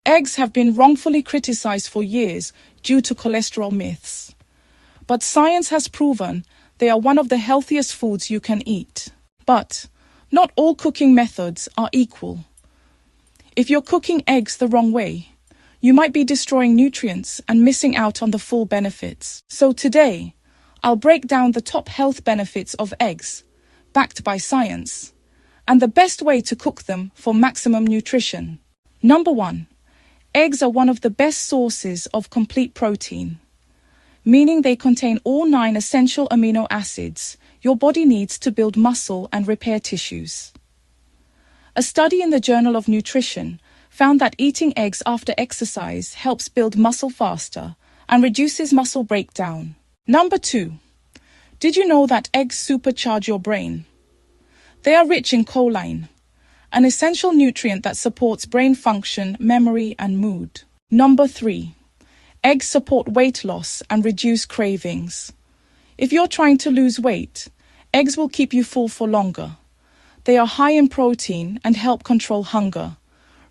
Eggs have been wrongfully criticized for years due to cholesterol myths. But science has proven they are one of the healthiest foods you can eat. But not all cooking methods are equal. If you're cooking eggs the wrong way, you might be destroying nutrients and missing out on the full benefits. So today, I'll break down the top health benefits of eggs, backed by science, and the best way to cook them for maximum nutrition. Number 1. Eggs are one of the best sources of complete protein, meaning they contain all 9 essential amino acids your body needs to build muscle and repair tissues. A study in the Journal of Nutrition found that eating eggs after exercise helps build muscle faster and reduces muscle breakdown. Number 2. Did you know that eggs supercharge your brain? They are rich in choline, an essential nutrient that supports brain function, memory, and mood. Number 3. Eggs support weight loss and reduce cravings. If you're trying to lose weight, eggs will keep you full for longer. They are high in protein and help control hunger,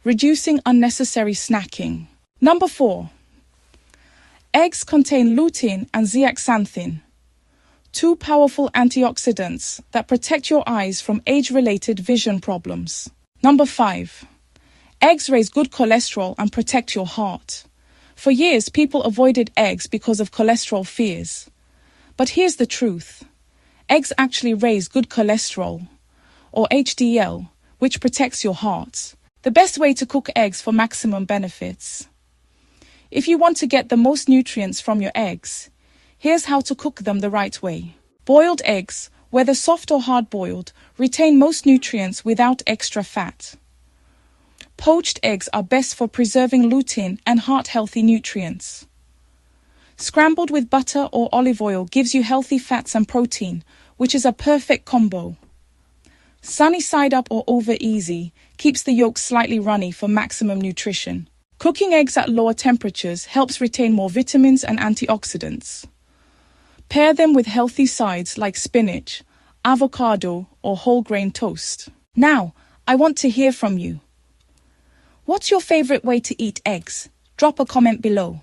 reducing unnecessary snacking. Number 4. Eggs contain lutein and zeaxanthin, 2 powerful antioxidants that protect your eyes from age-related vision problems. Number 5. Eggs raise good cholesterol and protect your heart. For years, people avoided eggs because of cholesterol fears. But here's the truth. Eggs actually raise good cholesterol, or HDL, which protects your heart. The best way to cook eggs for maximum benefits. If you want to get the most nutrients from your eggs, here's how to cook them the right way. Boiled eggs, whether soft or hard-boiled, retain most nutrients without extra fat. Poached eggs are best for preserving lutein and heart-healthy nutrients. Scrambled with butter or olive oil gives you healthy fats and protein, which is a perfect combo. Sunny side up or over easy keeps the yolk slightly runny for maximum nutrition. Cooking eggs at lower temperatures helps retain more vitamins and antioxidants. Pair them with healthy sides like spinach, avocado, or whole grain toast. Now, I want to hear from you. What's your favorite way to eat eggs? Drop a comment below.